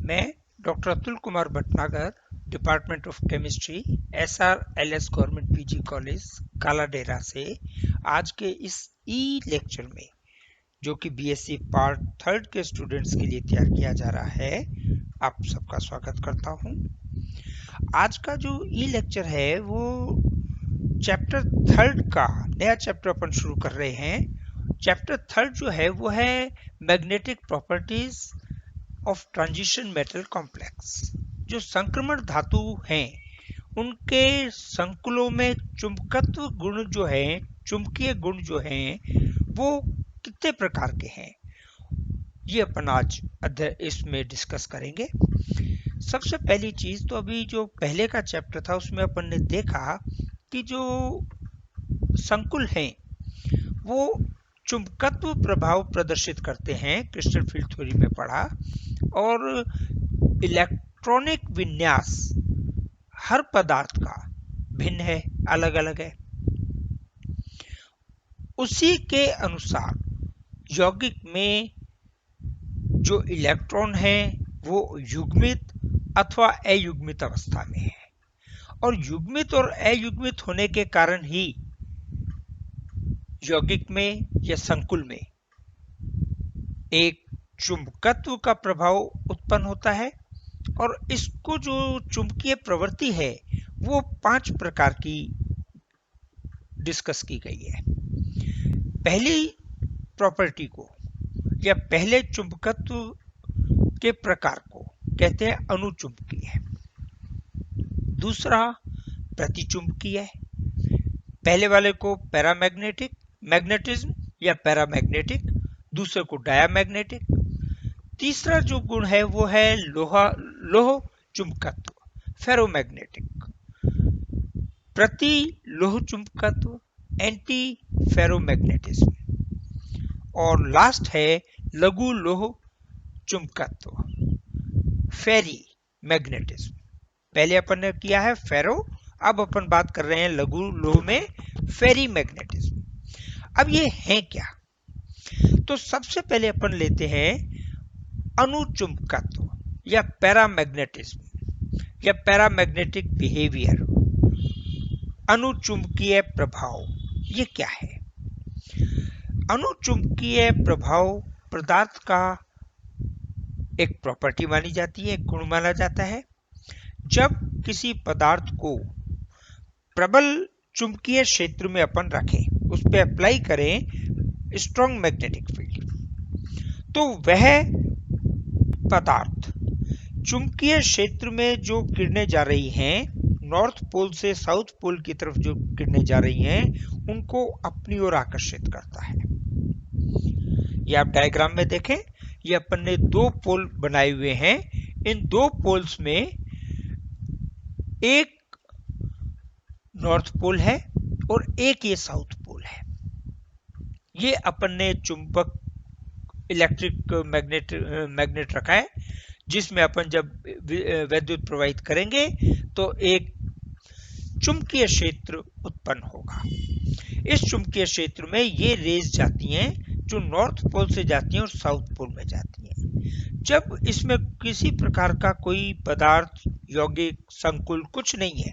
मैं doctor Atul Kumar Bhatnagar, department of chemistry, SRLS government PG college Kaladera से आज के इस ई लेक्चर में, जो कि बीएससी पार्ट 3 के स्टूडेंट्स के लिए तैयार किया जा रहा है, आप सबका स्वागत करता हूं। आज का जो ई लेक्चर है वो चैप्टर 3 का नया चैप्टर अपन शुरू कर रहे हैं। चैप्टर 3 जो है वो है magnetic properties of transition metal complex. जो संक्रमण धातु हैं उनके संकुलों में चुंबकत्व गुण जो है, चुंबकीय गुण जो हैं, वो कितने प्रकार के हैं, ये अपन आज इसमें डिस्कस करेंगे। सबसे पहली चीज तो अभी जो पहले का चैप्टर था उसमें अपन ने देखा कि जो संकुल हैं वो चुंबकत्व प्रभाव प्रदर्शित करते हैं, क्रिस्टल फील्ड थ्योरी में पढ़ा, और इलेक्ट्रॉनिक विन्यास हर पदार्थ का भिन्न है, अलग अलग है। उसी के अनुसार यौगिक में जो इलेक्ट्रॉन है वो युग्मित अथवा अयुग्मित अवस्था में है, और युग्मित और अयुग्मित होने के कारण ही यौगिक में या संकुल में एक चुंबकत्व का प्रभाव उत्पन्न होता है। और इसको जो चुंबकीय प्रवृत्ति है वो 5 प्रकार की डिस्कस की गई है। पहली प्रॉपर्टी को या पहले चुंबकत्व के प्रकार को कहते हैं अनुचुंबकीय। दूसरा प्रतिचुंबकीय है, पहले वाले को पैरामैग्नेटिक मैग्नेटिज्म या पैरामैग्नेटिक, दूसरे को डायामैग्नेटिक। तीसरा जो गुण है वो है लोह चुंबकत्व, फेरोमैग्नेटिक। प्रति लोह चुंबकत्व, एंटी फेरोमैग्नेटिज्म। और लास्ट है लघु लोह चुंबकत्व, फेरी मैग्नेटिज्म। पहले अपन ने किया है फेरो, अब अपन बात कर रहे हैं लघु लोह में फेरी मैग्नेटिज्म। अब ये है क्या? तो सबसे पहले अपन लेते हैं अनुचुंबकत्व या पैरामैग्नेटिज्म या पैरामैग्नेटिक बिहेवियर, अनुचुंबकीय प्रभाव। ये क्या है? अनुचुंबकीय प्रभाव पदार्थ का एक प्रॉपर्टी मानी जाती है, एक गुण माना जाता है। जब किसी पदार्थ को प्रबल चुंबकीय क्षेत्र में अपन रखें, उस पर अप्लाई करें स्ट्रॉन्ग मैग्नेटिक फील्ड, तो वह पदार्थ चुंबकीय क्षेत्र में जो किरणें जा रही हैं, नॉर्थ पोल से साउथ पोल की तरफ जो किरणें जा रही हैं, उनको अपनी ओर आकर्षित करता है। ये आप डायग्राम में देखें, ये अपन ने 2 पोल बनाए हुए हैं। इन 2 पोल्स में एक नॉर्थ पोल है और एक ये साउथ पोल है। ये अपन ने चुंबक इलेक्ट्रिक मैग्नेट रखा है, जिसमें अपन जब विद्युत प्रवाहित करेंगे तो एक चुंबकीय क्षेत्र उत्पन्न होगा। इस चुंबकीय क्षेत्र में ये रेज जाती हैं जो नॉर्थ पोल से जाती हैं और साउथ पोल में जाती हैं। जब इसमें किसी प्रकार का कोई पदार्थ, यौगिक, संकुल कुछ नहीं है,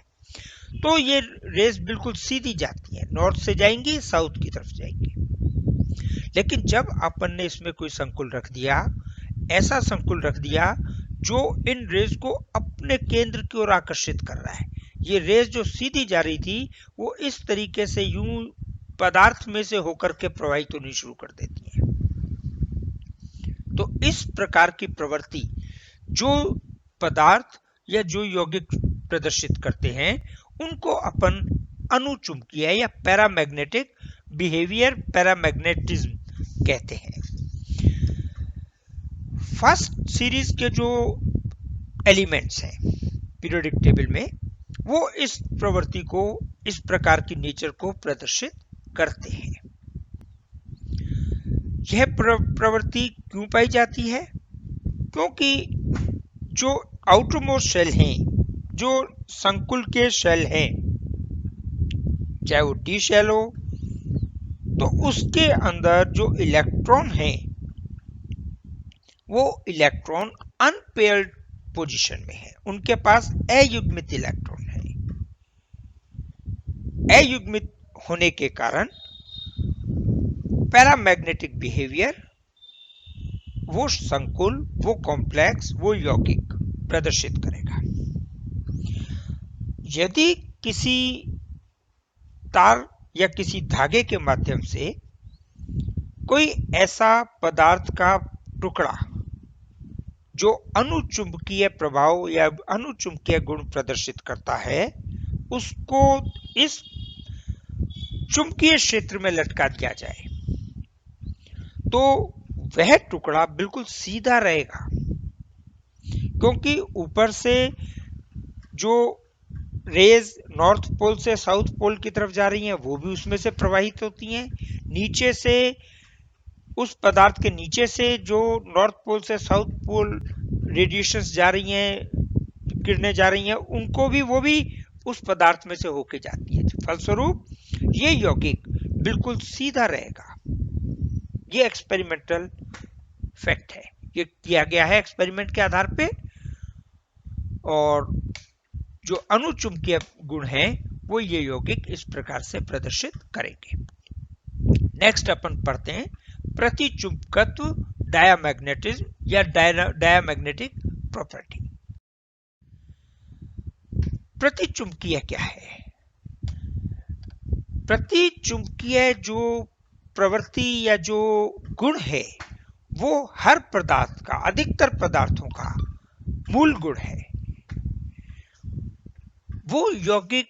तो ये रेज बिल्कुल सीधी जाती हैं, नॉर्थ से जाएंगी, साउथ की तरफ जाएंगी। लेकिन जब अपन ने इसमें कोई संकुल रख दिया, ऐसा संकुल रख दिया जो इन रेज को अपने केंद्र की ओर आकर्षित कर रहा है, ये रेज जो सीधी जा रही थी वो इस तरीके से यूं पदार्थ में से होकर के प्रवाहित होनी शुरू कर देती है। तो इस प्रकार की प्रवृत्ति जो पदार्थ या जो यौगिक प्रदर्शित करते हैं, उनको अपन अनुचुंबकीय या पैरामैग्नेटिक बिहेवियर, पैरामैग्नेटिज्म कहते हैं। फर्स्ट सीरीज के जो एलिमेंट्स हैं पीरियोडिक टेबल में, वो इस प्रवृत्ति को, इस प्रकार की नेचर को प्रदर्शित करते हैं। यह प्रवृत्ति क्यों पाई जाती है? क्योंकि जो आउटरमोस्ट शेल हैं, जो संकुल के शेल हैं, चाहे वो डी शेल हो, तो उसके अंदर जो इलेक्ट्रॉन हैं वो इलेक्ट्रॉन अनपेयर्ड पोजीशन में है, उनके पास अयुग्मित इलेक्ट्रॉन है। अयुग्मित होने के कारण पैरामैग्नेटिक बिहेवियर, वो संकुल, वो कॉम्प्लेक्स, वो यौगिक प्रदर्शित करेगा। यदि किसी तार या किसी धागे के माध्यम से कोई ऐसा पदार्थ का टुकड़ा जो अनुचुंबकीय प्रभाव या अनुचुंबकीय गुण प्रदर्शित करता है, उसको इस चुंबकीय क्षेत्र में लटका दिया जाए तो वह टुकड़ा बिल्कुल सीधा रहेगा, क्योंकि ऊपर से जो रेज नॉर्थ पोल से साउथ पोल की तरफ जा रही हैं वो भी उसमें से प्रवाहित होती हैं, नीचे से उस पदार्थ के नीचे से जो नॉर्थ पोल से साउथ पोल रेडिएशंस जा रही हैं, किरणें जा रही हैं, उनको भी वो भी उस पदार्थ में से होके जाती है। फलस्वरूप ये यौगिक बिल्कुल सीधा रहेगा। ये एक्सपेरिमेंटल फैक्ट है, ये किया गया है एक्सपेरिमेंट के आधार पे, और जो अनुचुंबकीय गुण हैं वो ये यौगिक इस प्रकार से प्रदर्शित करेंगे। नेक्स्ट अपन पढ़ते हैं प्रतिचुंबकत्व, डायामैग्नेटिज्म या डायामैग्नेटिक प्रॉपर्टी। प्रतिचुंबकीय क्या है? प्रतिचुंबकीय जो प्रवृत्ति या जो गुण है वो हर पदार्थ का, अधिकतर पदार्थों का मूल गुण है। वो यौगिक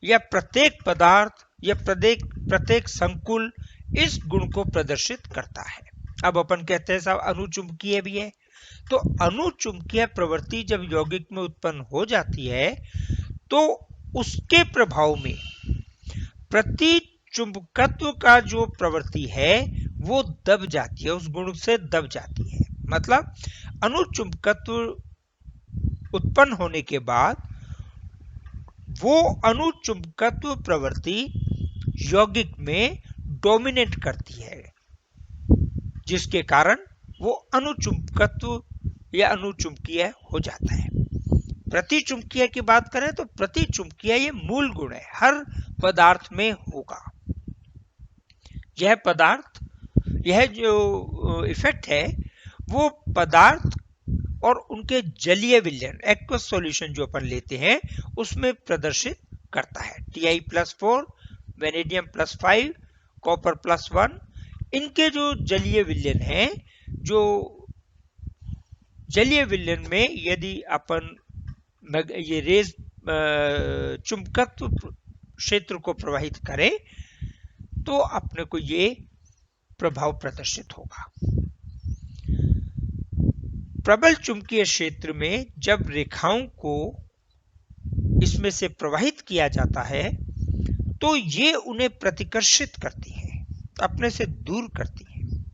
या प्रत्येक पदार्थ या प्रत्येक संकुल इस गुण को प्रदर्शित करता है। अब अपन कहते हैं साहब अनुचुंबकीय भी है, तो अनुचुंबकीय प्रवृत्ति जब यौगिक में उत्पन्न हो जाती है तो उसके प्रभाव में प्रतिचुंबकत्व का जो प्रवृत्ति है वो दब जाती है, उस गुण से दब जाती है। मतलब अनुचुंबकत्व उत्पन्न होने के बाद वो अनुचुंबकत्व प्रवृत्ति यौगिक में डोमिनेट करती है, जिसके कारण वो अनुचुंबकत्व या अनुचुंबकीय हो जाता है। प्रतिचुंबकीय की बात करें तो प्रतिचुंबकीय ये मूल गुण है, हर पदार्थ में होगा। यह पदार्थ, यह जो इफेक्ट है वो पदार्थ और उनके जलीय विलयन, एक्वस सॉल्यूशन जो अपन लेते हैं उसमें प्रदर्शित करता है। Ti+4, वेनेडियम +5, कॉपर +1, इनके जो जलीय विलयन हैं, जो जलीय विलयन में यदि अपन ये रेज चुंबकत्व क्षेत्र को प्रवाहित करें तो अपने को ये प्रभाव प्रदर्शित होगा। प्रबल चुंबकीय क्षेत्र में जब रेखाओं को इसमें से प्रवाहित किया जाता है तो ये उन्हें प्रतिकर्षित करती हैं, अपने से दूर करती हैं।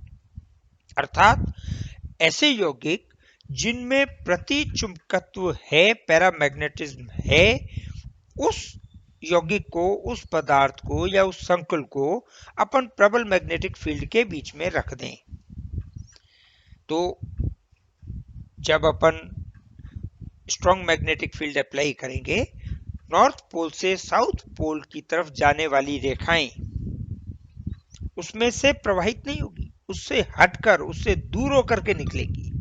अर्थात ऐसे यौगिक जिनमें प्रतिचुंबकत्व है, पैरामैग्नेटिज्म है, उस यौगिक को, उस पदार्थ को या उस संकुल को अपन प्रबल मैग्नेटिक फील्ड के बीच में रख दें तो जब अपन स्ट्रॉन्ग मैग्नेटिक फील्ड अप्लाई करेंगे, नॉर्थ पोल से साउथ पोल की तरफ जाने वाली रेखाएं उसमें से प्रवाहित नहीं होगी, उससे हटकर, उससे दूर होकर के निकलेगी।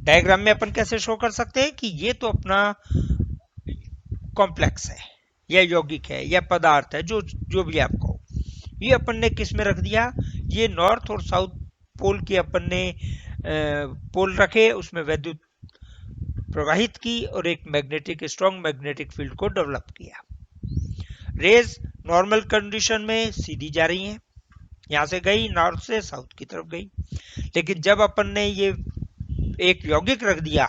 डायग्राम में अपन कैसे शो कर सकते हैं कि ये तो अपना कॉम्प्लेक्स है या यौगिक है या पदार्थ है, जो भी आप कहो, ये अपन ने किस में रख दिया, ये नॉर्थ और साउथ पोल की अपन ने पोल रखे, उसमें विद्युत प्रवाहित की और एक मैग्नेटिक, स्ट्रॉन्ग मैग्नेटिक फील्ड को डेवलप किया। रेज नॉर्मल कंडीशन में सीधी जा रही हैं, यहां से गई, नॉर्थ से साउथ की तरफ गई। लेकिन जब अपन ने ये एक यौगिक रख दिया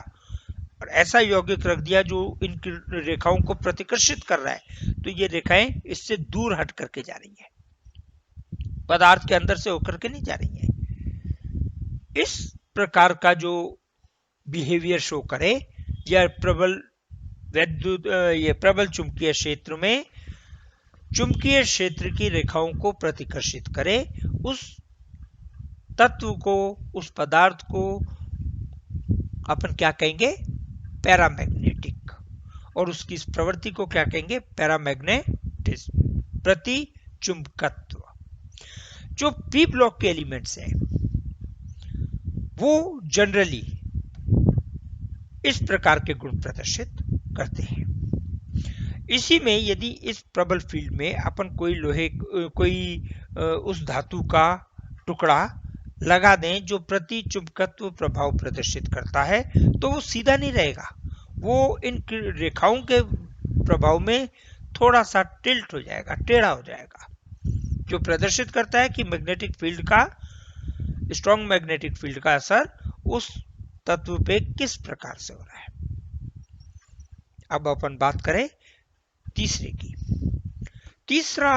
और ऐसा यौगिक रख दिया जो इन रेखाओं को प्रतिकर्षित कर रहा है, तो ये रेखाएं इससे दूर हट करके जा रही हैं, पदार्थ के अंदर से होकर के नहीं जा रही हैं। इस प्रकार का जो बिहेवियर शो करे या प्रबल विद्युत, ये प्रबल चुंबकीय क्षेत्र में चुंबकीय क्षेत्र की रेखाओं को प्रतिकर्षित करे, उस तत्व को, उस पदार्थ को अपन क्या कहेंगे, पैरामैग्नेटिक, और उसकी इस प्रवृत्ति को क्या कहेंगे, पैरामैग्नेटिज्म, प्रति चुंबकत्व। जो पी ब्लॉक के एलिमेंट्स हैं वो जनरली इस प्रकार के गुण प्रदर्शित करते हैं। इसी में यदि इस प्रबल फील्ड में अपन कोई उस धातु का टुकड़ा लगा दें जो प्रति चुंबकत्व प्रभाव प्रदर्शित करता है, तो वो सीधा नहीं रहेगा, वो इन रेखाओं के प्रभाव में थोड़ा सा टिल्ट हो जाएगा, टेढ़ा हो जाएगा, जो प्रदर्शित करता है कि मैग्नेटिक फील्ड का, स्ट्रॉन्ग मैग्नेटिक फील्ड का असर उस तत्व पे किस प्रकार से हो रहा है। अब अपन बात करें तीसरे की। तीसरा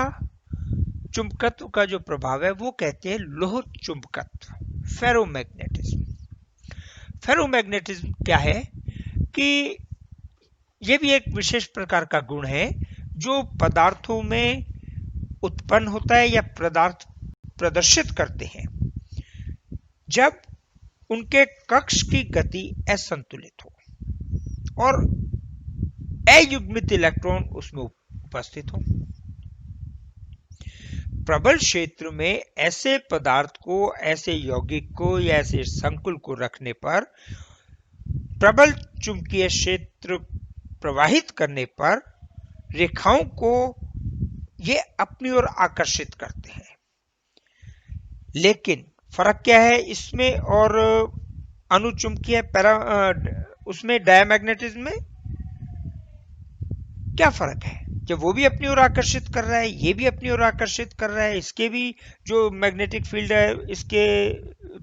चुंबकत्व का जो प्रभाव है वो कहते हैं लोह चुंबकत्व, फेरोमैग्नेटिज्म। फेरोमैग्नेटिज्म क्या है कि यह भी एक विशेष प्रकार का गुण है जो पदार्थों में उत्पन्न होता है या पदार्थ प्रदर्शित करते हैं जब उनके कक्ष की गति असंतुलित हो और अयुग्मित इलेक्ट्रॉन उसमें उपस्थित हो। प्रबल क्षेत्र में ऐसे पदार्थ को, ऐसे यौगिक को या ऐसे संकुल को रखने पर प्रबल चुंबकीय क्षेत्र प्रवाहित करने पर रेखाओं को ये अपनी ओर आकर्षित करते हैं। लेकिन फर्क क्या है इसमें और अनुचुंबकीय उसमें डायमैग्नेटिज्म में क्या फर्क है? जब वो भी अपनी ओर आकर्षित कर रहा है, ये भी अपनी ओर आकर्षित कर रहा है, इसके भी जो मैग्नेटिक फील्ड है इसके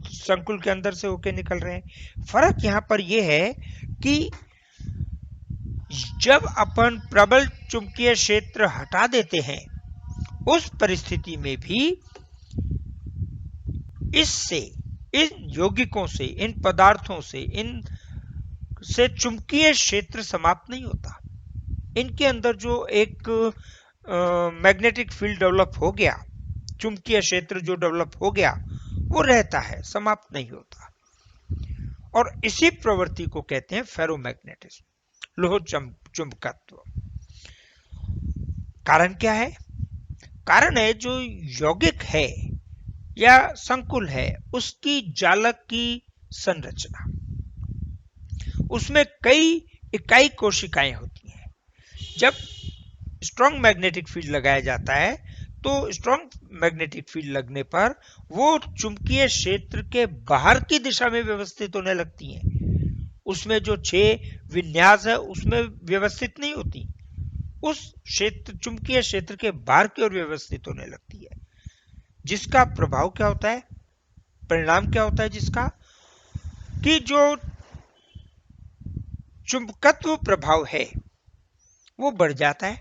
संकुल के अंदर से होके निकल रहे हैं। फर्क यहां पर यह है कि जब अपन प्रबल चुंबकीय क्षेत्र हटा देते हैं उस परिस्थिति में भी इससे, इन यौगिकों से, इन पदार्थों से, इन से चुंबकीय क्षेत्र समाप्त नहीं होता। इनके अंदर जो एक मैग्नेटिक फील्ड डेवलप हो गया, चुंबकीय क्षेत्र जो डेवलप हो गया वो रहता है, समाप्त नहीं होता। और इसी प्रवृत्ति को कहते हैं फेरोमैग्नेटिज्म, लोह चुंबकत्व। कारण क्या है? कारण है जो यौगिक है या संकुल है उसकी जालक की संरचना, उसमें कई इकाई कोशिकाएं होती हैं। जब स्ट्रॉन्ग मैग्नेटिक फील्ड लगाया जाता है तो स्ट्रॉन्ग मैग्नेटिक फील्ड लगने पर वो चुंबकीय क्षेत्र के बाहर की दिशा में व्यवस्थित होने लगती हैं। उसमें जो 6 विन्यास है उसमें व्यवस्थित नहीं होती, उस क्षेत्र, चुंबकीय क्षेत्र के बाहर की ओर व्यवस्थित होने लगती है। जिसका प्रभाव क्या होता है, परिणाम क्या होता है जिसका, कि जो चुंबकत्व प्रभाव है वो बढ़ जाता है,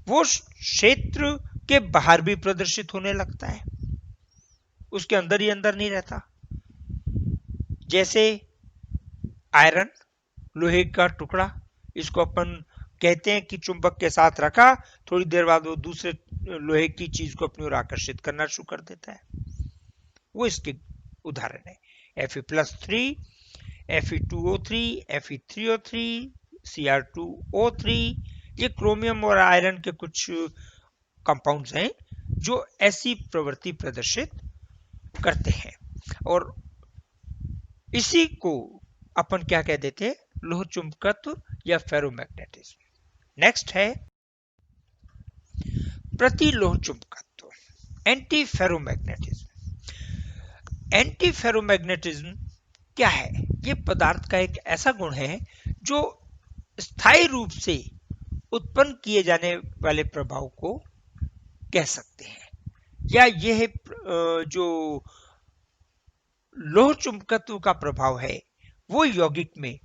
वो क्षेत्र के बाहर भी प्रदर्शित होने लगता है, उसके अंदर ही अंदर नहीं रहता। जैसे आयरन, लोहे का टुकड़ा, इसको अपन कहते हैं कि चुंबक के साथ रखा, थोड़ी देर बाद वो दूसरे लोहे की चीज को अपनी ओर आकर्षित करना शुरू कर देता है। वो इसके उदाहरण है Fe+3, Fe2O3, Fe3O3, Cr2O3। ये क्रोमियम और आयरन के कुछ कंपाउंड्स हैं जो ऐसी प्रवृत्ति प्रदर्शित करते हैं, और इसी को अपन क्या कह देते हैं, लोह चुंबकत्व या फेरोमैग्नेटिज्म। नेक्स्ट है प्रतिलोह चुंबकत्व, एंटी फेरोमैग्नेटिज्म। एंटी फेरोमैग्नेटिज्म क्या है? ये पदार्थ का एक ऐसा गुण है जो स्थायी रूप से उत्पन्न किए जाने वाले प्रभाव को कह सकते हैं, या यह जो लोह चुंबकत्व का प्रभाव है वो यौगिक में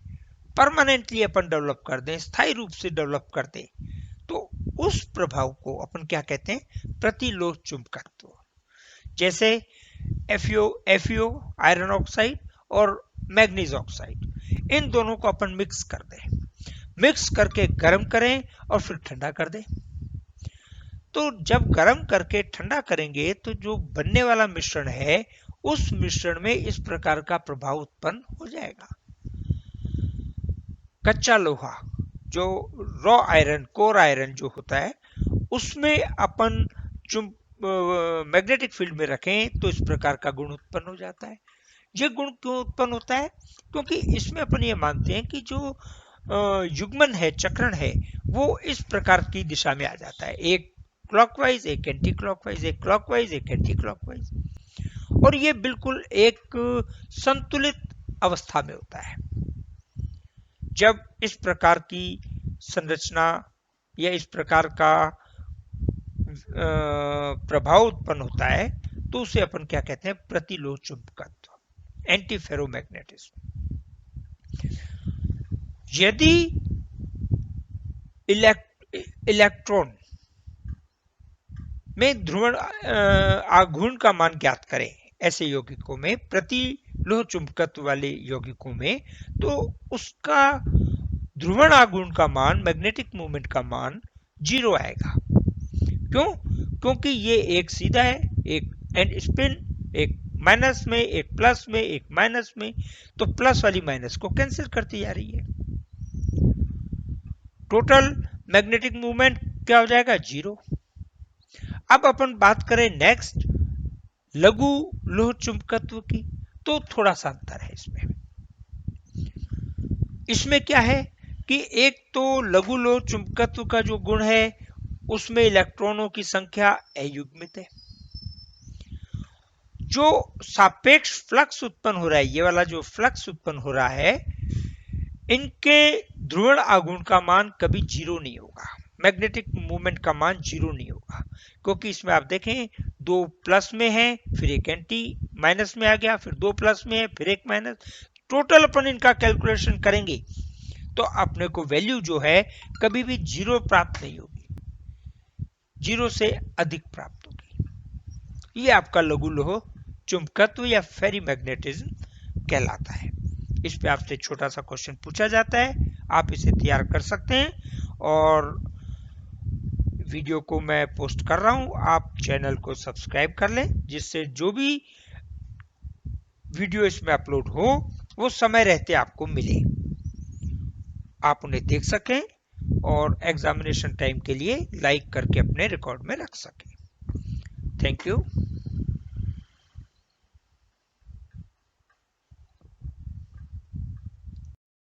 परमानेंटली अपन डेवलप कर दें, स्थायी रूप से डेवलप कर दें, तो उस प्रभाव को अपन क्या कहते हैं, प्रतिलोह चुंबकत्व। जैसे FeO आयरन ऑक्साइड और मैग्नीज ऑक्साइड, इन दोनों को अपन मिक्स कर दें, मिक्स करके गर्म करें और फिर ठंडा कर दें। तो जब गर्म करके ठंडा करेंगे तो जो बनने वाला मिश्रण है उस मिश्रण में इस प्रकार का प्रभाव उत्पन्न हो जाएगा। कच्चा लोहा, जो रॉ आयरन, कोर आयरन जो होता है, उसमें अपन मैग्नेटिक फील्ड में रखें तो इस प्रकार का गुण उत्पन्न हो जाता है। ये गुण क्यों उत्पन्न होता है? क्योंकि इसमें अपन ये मानते हैं कि जो युग्मन है, चक्रण है, वो इस प्रकार की दिशा में आ जाता है, एक क्लॉकवाइज, एक एंटी क्लॉकवाइज, एक क्लॉकवाइज, एक एंटी क्लॉकवाइज, और ये बिल्कुल एक संतुलित अवस्था में होता है। जब इस प्रकार की संरचना या इस प्रकार का प्रभाव उत्पन्न होता है तो उसे अपन क्या कहते हैं? प्रतिलोह चुंबकत्व, एंटी फेरोमैग्नेटिज्म। यदि इलेक्ट्रॉन में ध्रुवण आघूर्ण का मान ज्ञात करें ऐसे यौगिकों में, प्रतिलोह चुंबकत्व वाले यौगिकों में, तो उसका ध्रुवण आघूर्ण का मान, मैग्नेटिक मूवमेंट का मान 0 आएगा। क्यों? क्योंकि ये एक सीधा है, एक एंड स्पिन, एक माइनस में, एक प्लस में, एक माइनस में, तो प्लस वाली माइनस को कैंसिल करती जा रही है। टोटल मैग्नेटिक मूवमेंट क्या हो जाएगा? 0। अब अपन बात करें नेक्स्ट लघु लोह चुंबकत्व की, तो थोड़ा सा अंतर है इसमें। इसमें क्या है कि एक तो लघु लोह चुंबकत्व का जो गुण है उसमें इलेक्ट्रॉनों की संख्या अयुग्मित है। जो सापेक्ष फ्लक्स उत्पन्न हो रहा है, ये वाला जो फ्लक्स उत्पन्न हो रहा है, इनके ध्रुवण आघूर्ण का मान कभी 0 नहीं होगा, मैग्नेटिक मूवमेंट का मान 0 नहीं होगा, क्योंकि इसमें आप देखें 2 प्लस में है, फिर एक एंटी माइनस में आ गया, फिर 2 प्लस में है, फिर एक माइनस, टोटल अपन इनका कैलकुलेशन करेंगे तो अपने को वैल्यू जो है कभी भी 0 प्राप्त नहीं होगी, 0 से अधिक प्राप्त होगी। ये आपका लघु लोह चुंबकत्व या फेरीमैग्नेटिज्म कहलाता है। इस पे आपसे छोटा सा क्वेश्चन पूछा जाता है, आप इसे तैयार कर सकते हैं, और वीडियो को मैं पोस्ट कर रहा हूं, आप चैनल को सब्सक्राइब कर लें, जिससे जो भी वीडियो इसमें अपलोड हो वो समय रहते आपको मिले, आप उन्हें देख सकें और एग्जामिनेशन टाइम के लिए लाइक करके अपने रिकॉर्ड में रख सकें। Thank you.